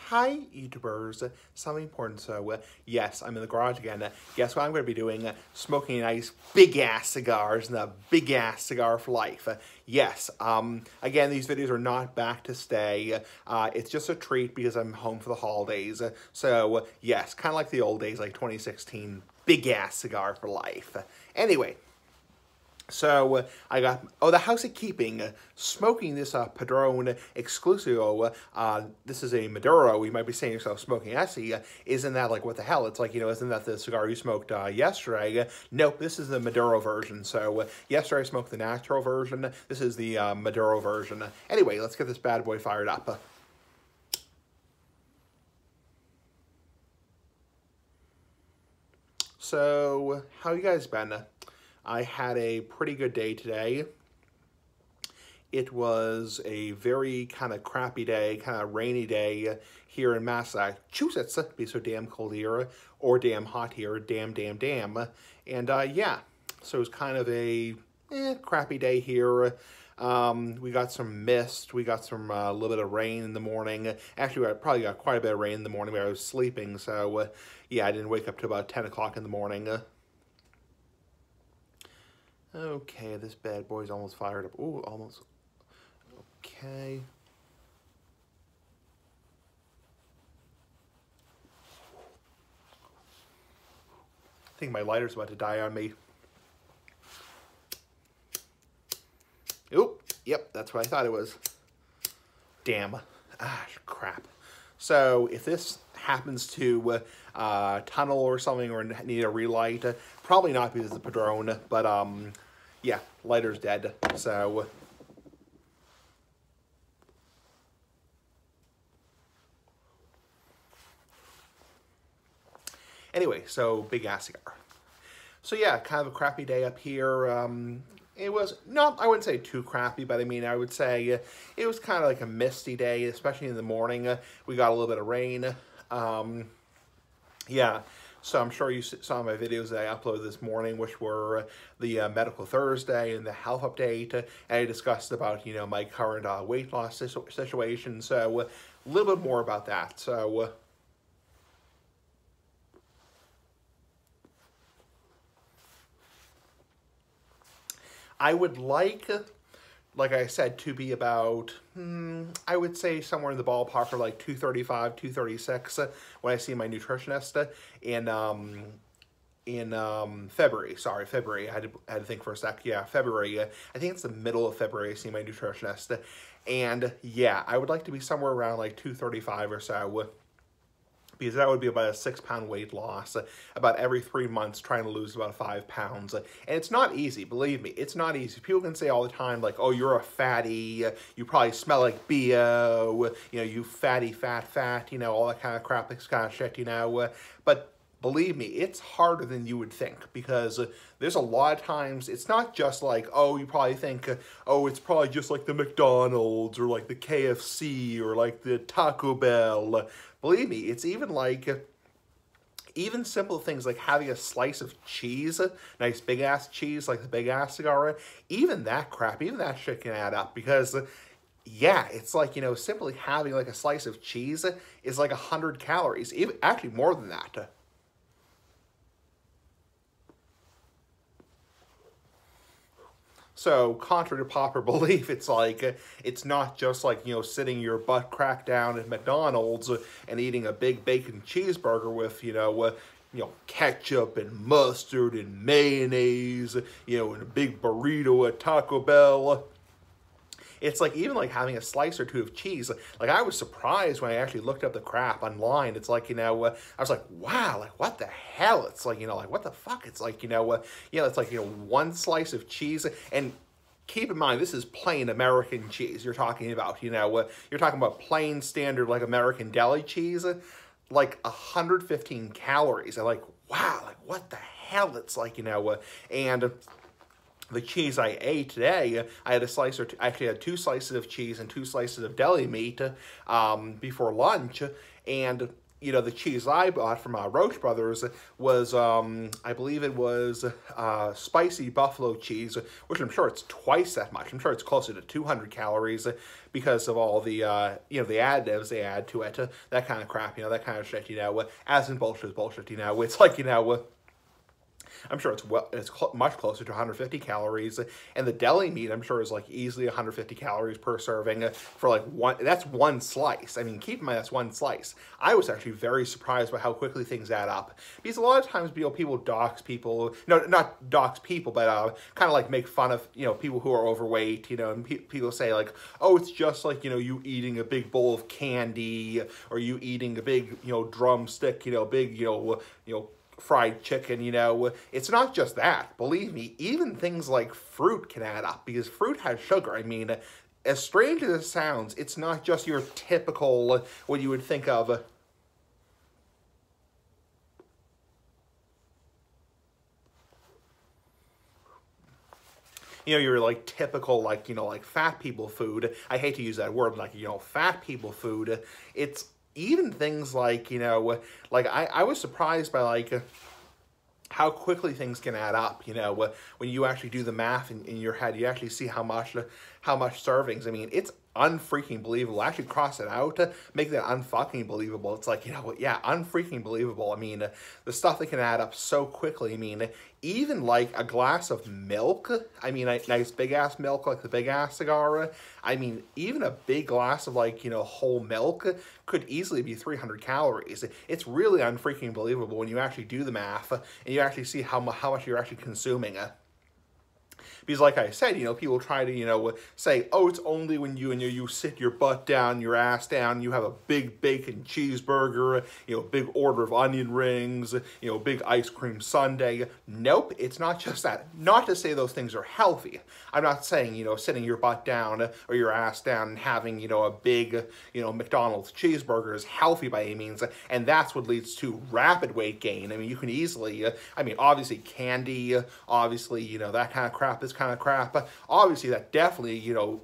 Hi, YouTubers. Something important. So, yes, I'm in the garage again. Guess what I'm going to be doing? Smoking nice big-ass cigars and a big-ass cigar for life. Yes, again, these videos are not back to stay. It's just a treat because I'm home for the holidays. So, yes, kind of like the old days, like 2016, big-ass cigar for life. Anyway. So, I got, the House of Keeping, smoking this Padron Exclusivo. This is a Maduro. You might be saying to yourself, smoking Essie. Isn't that like, what the hell? It's like, isn't that the cigar you smoked yesterday? Nope, this is the Maduro version. So, yesterday I smoked the natural version. This is the Maduro version. Anyway, let's get this bad boy fired up. So, how you guys been? I had a pretty good day today. It was a very kind of crappy day, kind of rainy day here in Massachusetts. It'd be so damn cold here, or damn hot here, damn. And yeah, so it was kind of a crappy day here. We got some mist. We got some a little bit of rain in the morning. Actually, I probably got quite a bit of rain in the morning where I was sleeping. So yeah, I didn't wake up till about 10 o'clock in the morning. Okay, this bad boy's almost fired up. Ooh, almost. Okay. I think my lighter's about to die on me. Oop, yep, that's what I thought it was. Damn. Ah, crap. So, if this happens to tunnel or something or need a relight, probably not because it's a Padron, but yeah, lighter's dead, so. Anyway, so big ass cigar. So yeah, kind of a crappy day up here. It was not, I wouldn't say too crappy, but I mean, I would say it was kind of like a misty day, especially in the morning. We got a little bit of rain. Yeah. So I'm sure you saw my videos that I uploaded this morning, which were the Medical Thursday and the health update. And I discussed about, my current weight loss situation. So a little bit more about that. So I would like I said, to be about, I would say somewhere in the ballpark of like 235, 236 when I see my nutritionist in February. Sorry, February. I had to think for a sec. Yeah, February. I think it's the middle of February I see my nutritionist. And yeah, I would like to be somewhere around like 235 or so, because that would be about a 6-pound weight loss, about every 3 months trying to lose about 5 pounds. And it's not easy, believe me, it's not easy. People can say all the time, like, oh, you're a fatty, you probably smell like BO, you fatty, fat, all that kind of crap, this kind of shit, but believe me, it's harder than you would think, because there's a lot of times, it's not just like, oh, you probably think, oh, it's probably just like the McDonald's, or like the KFC, or like the Taco Bell. Believe me, it's even like, even simple things like having a slice of cheese, nice big-ass cheese, like the big-ass cigar, even that crap, even that shit can add up, because yeah, it's like, simply having like a slice of cheese is like 100 calories, even, actually more than that. So, contrary to popular belief, it's like, it's not just like, sitting your butt crack down at McDonald's and eating a big bacon cheeseburger with, ketchup and mustard and mayonnaise, and a big burrito at Taco Bell. It's like, even like having a slice or two of cheese. Like, I was surprised when I actually looked up the crap online. It's like, I was like, wow, like, what the hell? It's like, like, what the fuck? It's like, it's like, one slice of cheese. And keep in mind, this is plain American cheese you're talking about, you're talking about plain standard, like, American deli cheese, like 115 calories. I'm like, wow, like, what the hell? It's like, and the cheese I ate today, I had a slice or two, actually had 2 slices of cheese and 2 slices of deli meat before lunch, and you know, the cheese I bought from Roach Brothers was, I believe it was spicy buffalo cheese, which I'm sure it's twice that much. I'm sure it's closer to 200 calories because of all the, you know, the additives they add to it, that kind of crap, you know, that kind of shit, you know, as in bullshit is bullshit, you know, it's like, you know, I'm sure it's much closer to 150 calories, and the deli meat I'm sure is like easily 150 calories per serving for like that's one slice. I mean, keep in mind that's one slice. I was actually very surprised by how quickly things add up, because a lot of times, you know, people dox people, no, not dox people, but kind of like make fun of, you know, people who are overweight, you know, and people say like, oh, it's just like, you know, you eating a big bowl of candy, or you eating a big, you know, drumstick, you know, big, you know, fried chicken, you know. It's not just that. Believe me, even things like fruit can add up, because fruit has sugar. I mean, as strange as it sounds, it's not just your typical, what you would think of, you know, your like typical, like, you know, like fat people food. I hate to use that word, like, you know, fat people food. It's even things like, you know, like I was surprised by like how quickly things can add up, you know, when you actually do the math in your head, you actually see how much servings. I mean, it's unfreaking believable. Actually cross it out, make that unfucking believable. It's like, you know, yeah, unfreaking believable. I mean, the stuff that can add up so quickly. I mean, even like a glass of milk, I mean, a nice big ass milk, like the big ass cigar. I mean, even a big glass of like, you know, whole milk could easily be 300 calories. It's really unfreaking believable when you actually do the math and you actually see how much you're actually consuming. Because like I said, you know, people try to, you know, say, oh, it's only when you sit your butt down, your ass down, you have a big bacon cheeseburger, you know, big order of onion rings, you know, big ice cream sundae. Nope, it's not just that. Not to say those things are healthy. I'm not saying, you know, sitting your butt down or your ass down and having, you know, a big, you know, McDonald's cheeseburger is healthy by any means, and that's what leads to rapid weight gain. I mean, you can easily, I mean, obviously candy, obviously, you know, that kind of crap is kind of crap. Obviously, that definitely, you know,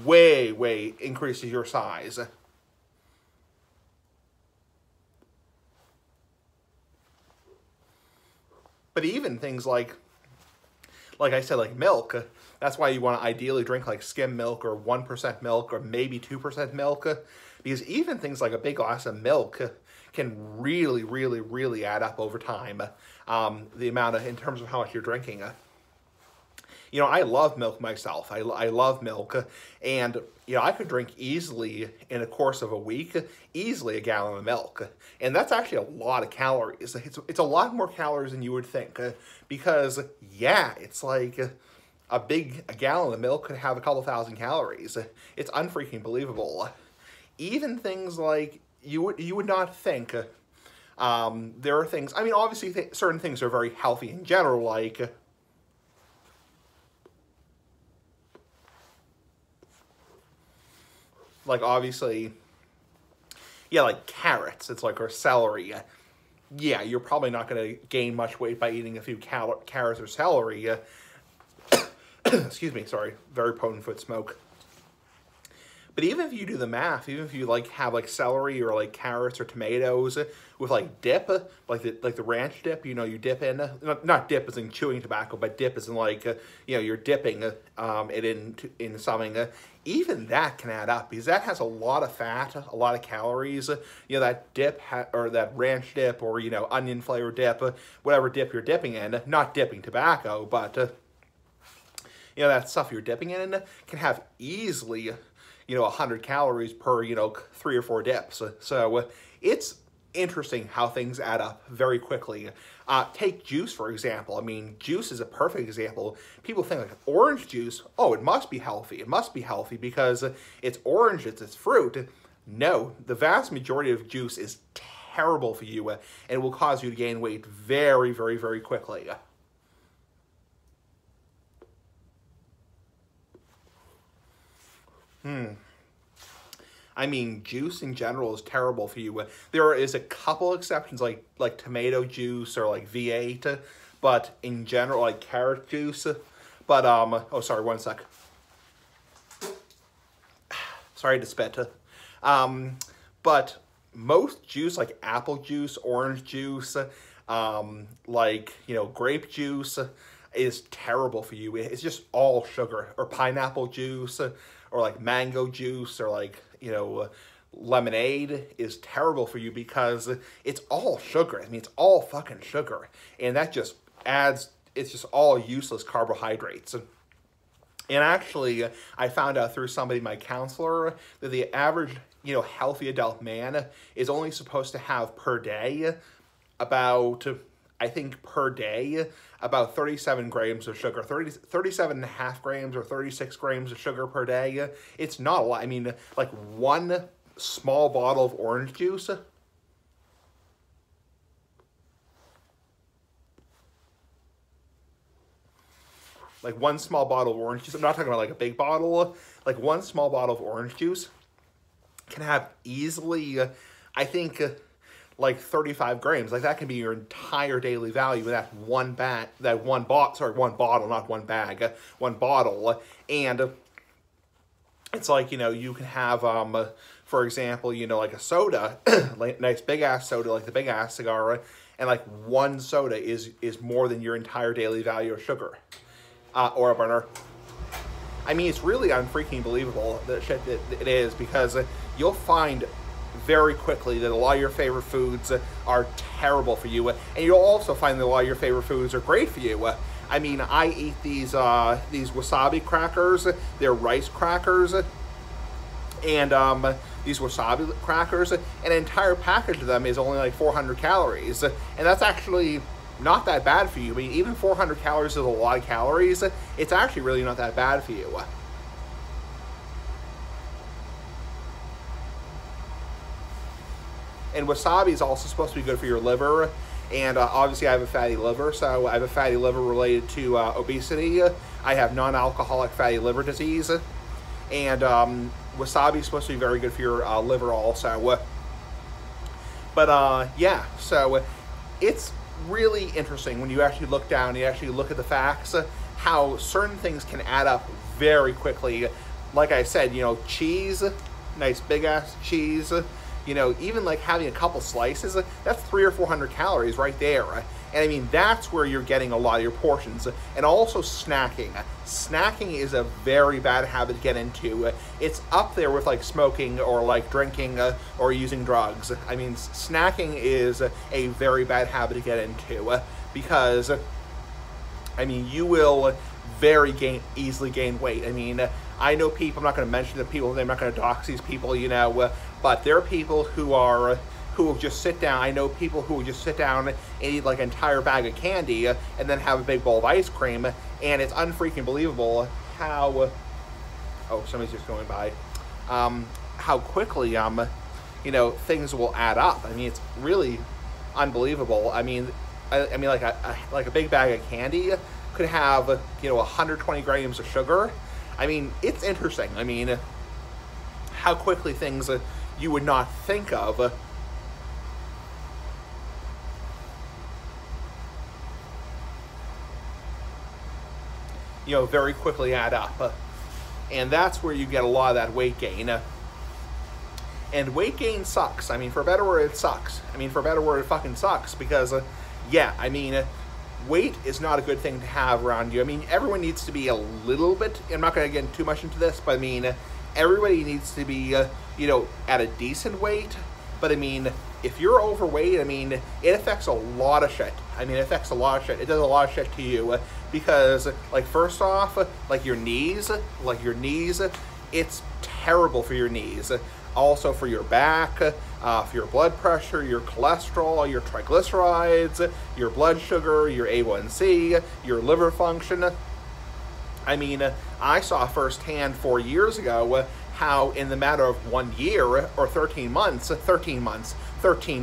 way increases your size. But even things like I said, like milk, that's why you want to ideally drink like skim milk or 1% milk or maybe 2% milk, because even things like a big glass of milk can really add up over time. The amount of, in terms of how much you're drinking. You know, I love milk myself. I love milk, and, you know, I could drink easily, in a course of a week, easily a gallon of milk. And that's actually a lot of calories. It's a lot more calories than you would think, because, yeah, it's like a gallon of milk could have a couple thousand calories. It's unfreaking believable. Even things like, you would not think, there are things, I mean, obviously certain things are very healthy in general, like obviously, yeah, like carrots, it's like, or celery. Yeah, you're probably not going to gain much weight by eating a few carrots or celery. Excuse me, sorry, very potent foot smoke. But even if you do the math, even if you like have like celery or like carrots or tomatoes with like dip, like the ranch dip, you know, you dip in, not dip as in chewing tobacco, but dip as in like, you know, you're dipping it in something. Even that can add up, because that has a lot of fat, a lot of calories. You know, that dip or that ranch dip, or, you know, onion flavored dip, whatever dip you're dipping in, not dipping tobacco, but you know, that stuff you're dipping in can have easily, you know, 100 calories per, you know, 3 or 4 dips. So it's interesting how things add up very quickly. Take juice, for example. I mean, juice is a perfect example. People think like orange juice, oh, it must be healthy. It must be healthy because it's orange, it's fruit. No, the vast majority of juice is terrible for you, and it will cause you to gain weight very quickly. I mean, juice in general is terrible for you. There is a couple exceptions, like tomato juice or like V8, but in general, like carrot juice. But oh, sorry, one sec. Sorry to spit. But most juice, like apple juice, orange juice, like, you know, grape juice is terrible for you. It's just all sugar. Or pineapple juice, or like mango juice, or like, you know, lemonade is terrible for you because it's all sugar. I mean, it's all fucking sugar. And that just adds, it's just all useless carbohydrates. And actually, I found out through somebody, my counselor, that the average, you know, healthy adult man is only supposed to have per day about, I think per day, about 37 grams of sugar, 37 and a half grams or 36 grams of sugar per day. It's not a lot. I mean, like one small bottle of orange juice, like one small bottle of orange juice, I'm not talking about like a big bottle, like one small bottle of orange juice can have easily, I think, like 35 grams. Like that can be your entire daily value in that one bottle, not one bag, one bottle. And it's like, you know, you can have, for example, you know, like a soda, like nice big ass soda, like the big ass cigar, and like one soda is more than your entire daily value of sugar, or a burner. I mean, it's really unfreaking believable, the shit that it is, because you'll find very quickly that a lot of your favorite foods are terrible for you, and you'll also find that a lot of your favorite foods are great for you. I mean, I eat these wasabi crackers. They're rice crackers, and these wasabi crackers, an entire package of them is only like 400 calories, and that's actually not that bad for you. I mean, even 400 calories is a lot of calories. It's actually really not that bad for you. And wasabi is also supposed to be good for your liver. And obviously I have a fatty liver, so I have a fatty liver related to obesity. I have non-alcoholic fatty liver disease. And wasabi is supposed to be very good for your liver also. But yeah, so it's really interesting when you actually look down, you actually look at the facts, how certain things can add up very quickly. Like I said, you know, cheese, nice big ass cheese, you know, even like having a couple slices, that's 300 or 400 calories right there. And I mean, that's where you're getting a lot of your portions. And also snacking. Snacking is a very bad habit to get into. It's up there with like smoking or like drinking or using drugs. I mean, snacking is a very bad habit to get into because, I mean, you will easily gain weight. I mean, I know people, I'm not going to mention the people, I'm not going to dox these people, you know, but there are people who will just sit down. I know people who will just sit down and eat like an entire bag of candy and then have a big bowl of ice cream, and it's unfreaking believable how, oh, somebody's just going by, how quickly, you know, things will add up. I mean, it's really unbelievable. I mean, like a big bag of candy could have, you know, 120 grams of sugar. I mean, it's interesting. I mean, how quickly things you would not think of you know, very quickly add up. And that's where you get a lot of that weight gain. And weight gain sucks. I mean, for a better word, it sucks. I mean, for a better word, it fucking sucks because, yeah, I mean, weight is not a good thing to have around you. I mean, everyone needs to be a little bit, I'm not going to get too much into this, but I mean, everybody needs to be, you know, at a decent weight. But I mean, if you're overweight, I mean, it affects a lot of shit. I mean, it affects a lot of shit. It does a lot of shit to you because, like, first off, like your knees, it's terrible for your knees. Also for your back, for your blood pressure, your cholesterol, your triglycerides, your blood sugar, your A1C, your liver function. I mean, I saw firsthand 4 years ago how in the matter of 1 year or 13 months, not 30 months, 13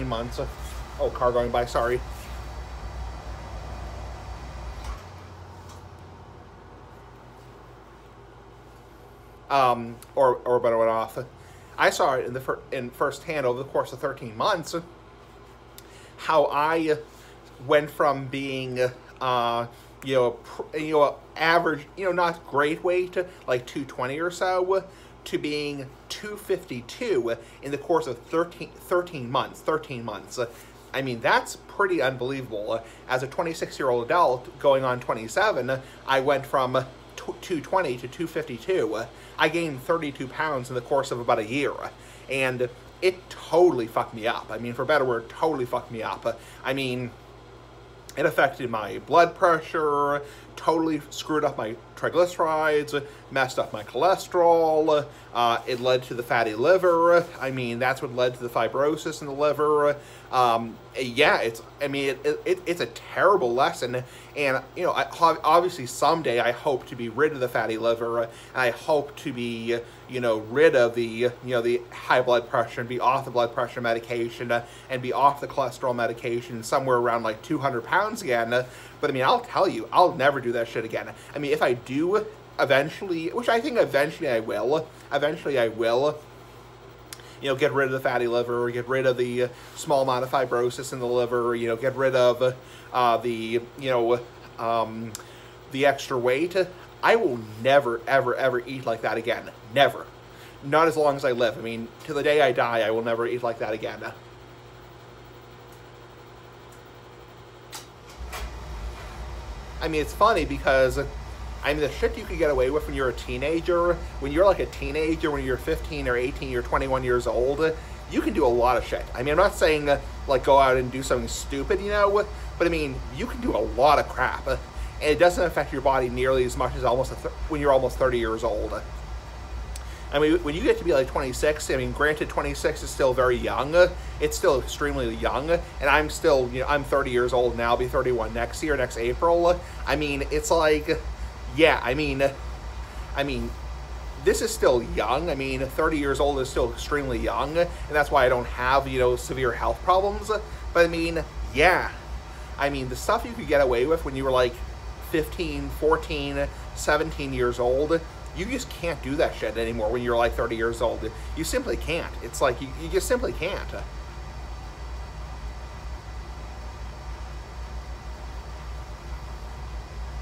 months, oh, car going by, sorry. Or better went off. I saw it in firsthand over the course of 13 months, how I went from being, average, not great weight, like 220 or so, to being 252 in the course of 13 months. 13 months. I mean, that's pretty unbelievable. As a 26-year-old adult going on 27, I went from 220 to 252. I gained 32 pounds in the course of about a year. And it totally fucked me up. I mean, for a better word, totally fucked me up. I mean, it affected my blood pressure, totally screwed up my triglycerides, messed up my cholesterol. It led to the fatty liver. I mean, that's what led to the fibrosis in the liver. Yeah, it's a terrible lesson. And, you know, obviously someday I hope to be rid of the fatty liver. And I hope to be, you know, rid of the, you know, the high blood pressure and be off the blood pressure medication and be off the cholesterol medication somewhere around like 200 pounds again. But I mean, I'll tell you, I'll never do that shit again. I mean, if I do eventually, which I think eventually I will, you know, get rid of the fatty liver, get rid of the small amount of fibrosis in the liver, you know, get rid of the extra weight, I will never, ever, ever eat like that again. Never. Not as long as I live. I mean, to the day I die, I will never eat like that again. I mean, it's funny because, I mean, the shit you could get away with when you're a teenager, when you're like a teenager, when you're 15 or 18, you're 21 years old, you can do a lot of shit. I mean, I'm not saying, like, go out and do something stupid, you know, but I mean, you can do a lot of crap. And it doesn't affect your body nearly as much as when you're almost 30 years old. I mean, when you get to be like 26, I mean, granted, 26 is still very young. It's still extremely young. And I'm still, you know, I'm 30 years old now. I'll be 31 next year, next April. I mean, it's like, yeah, I mean, this is still young. I mean, 30 years old is still extremely young. And that's why I don't have, you know, severe health problems. But I mean, yeah. I mean, the stuff you could get away with when you were like 15, 14, 17 years old, you just can't do that shit anymore when you're like 30 years old. You simply can't. It's like, you just simply can't.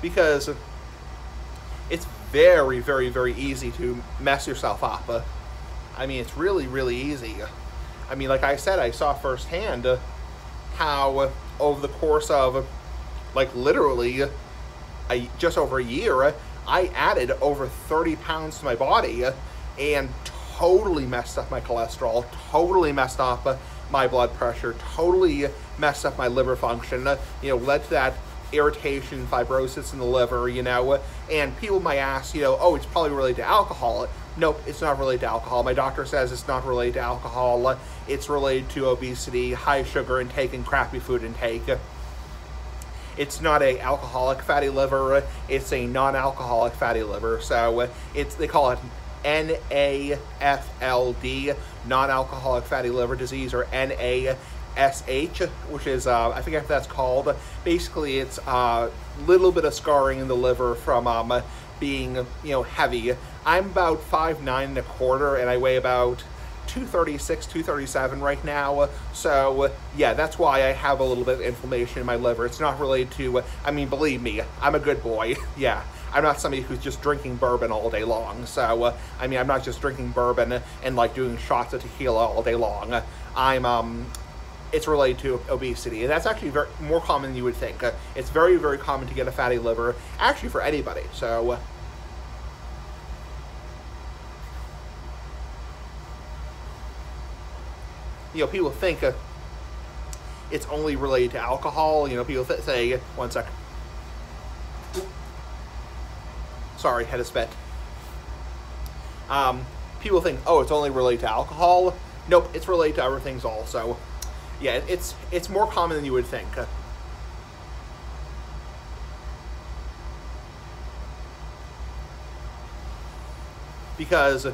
Because it's very, very, very easy to mess yourself up. I mean, it's really, really easy. I mean, like I said, I saw firsthand how over the course of, like, literally just over a year, I added over 30 pounds to my body and totally messed up my cholesterol, totally messed up my blood pressure, totally messed up my liver function, you know, led to that irritation, fibrosis in the liver, you know, and people might ask, you know, oh, it's probably related to alcohol. Nope, it's not related to alcohol. My doctor says it's not related to alcohol. It's related to obesity, high sugar intake, and crappy food intake. It's not a alcoholic fatty liver, it's a non-alcoholic fatty liver. So they call it NAFLD, non-alcoholic fatty liver disease, or NASH, which is, I forget what that's called. Basically, it's a little bit of scarring in the liver from being, you know, heavy. I'm about 5'9¼ and I weigh about 236, 237 right now. So yeah, that's why I have a little bit of inflammation in my liver. It's not related to, I mean, believe me, I'm a good boy. Yeah, I'm not somebody who's just drinking bourbon all day long. So, I mean, I'm not just drinking bourbon and like doing shots of tequila all day long. It's related to obesity, and that's actually more common than you would think. It's very, very common to get a fatty liver, actually for anybody. So, you know, people think it's only related to alcohol. You know, people say, one sec. Sorry, had a spit. People think, oh, it's only related to alcohol. Nope, it's related to other things also. Yeah, it's more common than you would think. Because,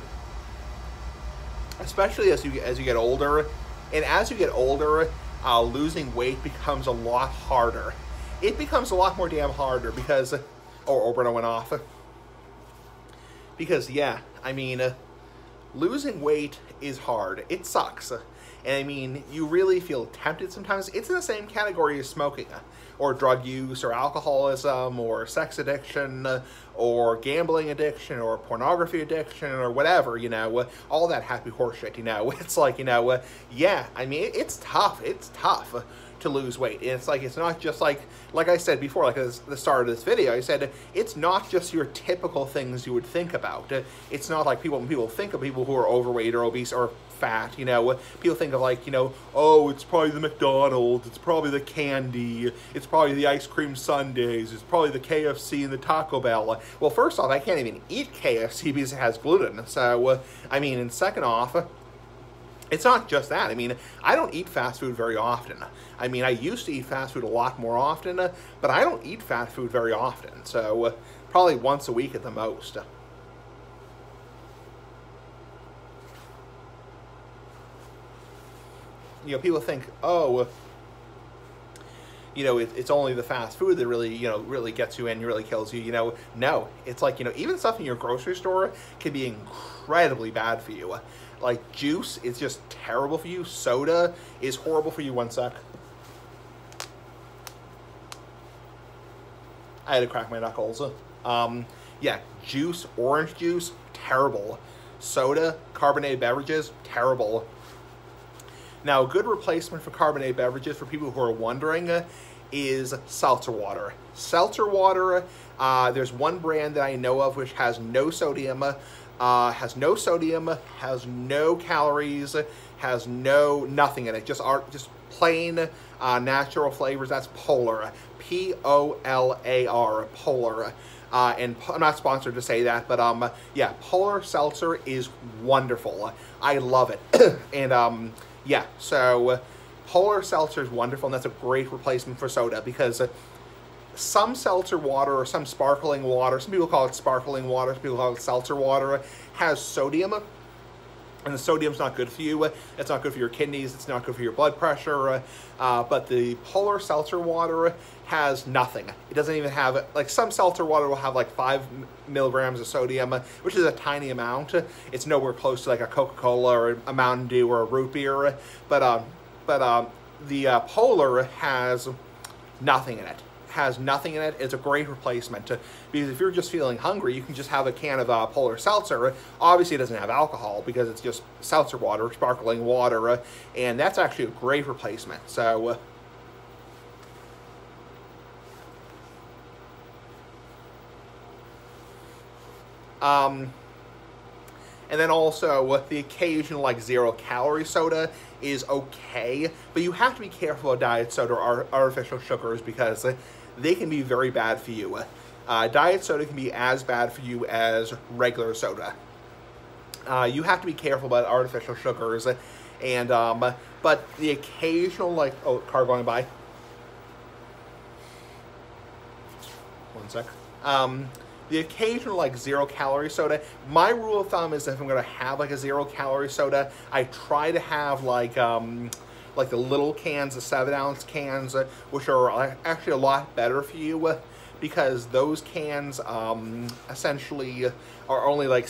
especially as you get older, and as you get older, losing weight becomes a lot harder. It becomes a lot more damn harder because, oh, Oberna went off. Because yeah, I mean, losing weight is hard. It sucks. And I mean, you really feel tempted sometimes. It's in the same category as smoking, or drug use, or alcoholism, or sex addiction, or gambling addiction, or pornography addiction, or whatever, you know, all that happy horse shit, you know. It's like, you know, yeah, I mean, it's tough. It's tough to lose weight. And it's like, it's not just like I said before, like at the start of this video, I said, it's not just your typical things you would think about. It's not like when people think of people who are overweight or obese or fat, you know, people think of like, you know, oh, it's probably the McDonald's, it's probably the candy, it's probably the ice cream sundaes, it's probably the KFC and the Taco Bell. Well, first off, I can't even eat KFC because it has gluten. So, I mean, and second off, it's not just that. I mean, I don't eat fast food very often. I mean, I used to eat fast food a lot more often, but I don't eat fast food very often. So, probably once a week at the most. You know, people think, oh, you know, it's only the fast food that really, you know, really gets you and really kills you. You know, no, it's like, you know, even stuff in your grocery store can be incredibly bad for you. Like juice is just terrible for you. Soda is horrible for you. One sec. I had to crack my knuckles. Yeah, juice, orange juice, terrible. Soda, carbonated beverages, terrible. Now, a good replacement for carbonated beverages, for people who are wondering, is seltzer water. Seltzer water, there's one brand that I know of which has no sodium, has no calories, has nothing in it, just plain natural flavors. That's Polar, P-O-L-A-R, Polar. And I'm not sponsored to say that, but yeah, Polar Seltzer is wonderful. I love it. And yeah, so Polar Seltzer is wonderful, and that's a great replacement for soda, because some seltzer water or some sparkling water, some people call it sparkling water, some people call it seltzer water, has sodium, and the sodium's not good for you. It's not good for your kidneys, it's not good for your blood pressure, but the Polar Seltzer water has nothing. It doesn't even have, like some seltzer water will have like 5 milligrams of sodium, which is a tiny amount. It's nowhere close to like a Coca-Cola or a Mountain Dew or a root beer, but the Polar has nothing in it. Has nothing in it. It's a great replacement, because if you're just feeling hungry, you can just have a can of Polar Seltzer. Obviously, it doesn't have alcohol because it's just seltzer water, sparkling water, and that's actually a great replacement. So, and then also the occasional like 0-calorie soda is okay, but you have to be careful of diet soda or artificial sugars, because they can be very bad for you. Diet soda can be as bad for you as regular soda. You have to be careful about artificial sugars, and but the occasional, like, oh, car going by. One sec. The occasional like 0-calorie soda. My rule of thumb is if I'm gonna have like a 0-calorie soda, I try to have like the little cans, the 7-ounce cans, which are actually a lot better for you, because those cans essentially are only like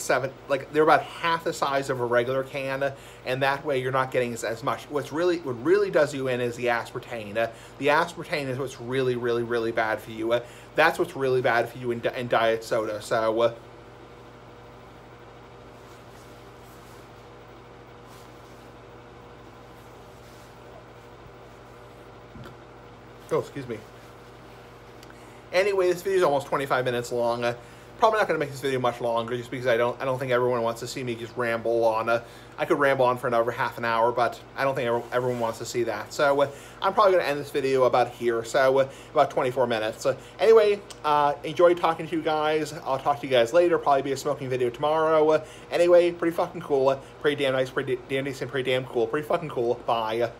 they're about half the size of a regular can, and that way you're not getting as much. What really does you in is the aspartame. The aspartame is what's really, really, really bad for you. That's what's really bad for you in diet soda. So. Oh, excuse me. Anyway, this video is almost 25 minutes long. Probably not going to make this video much longer, just because I don't think everyone wants to see me just ramble on. I could ramble on for another half an hour, but I don't think everyone wants to see that. So I'm probably going to end this video about here, so about 24 minutes. Anyway, enjoyed talking to you guys. I'll talk to you guys later. Probably be a smoking video tomorrow. Anyway, pretty fucking cool. Pretty damn nice, pretty damn decent, pretty damn cool. Pretty fucking cool. Bye.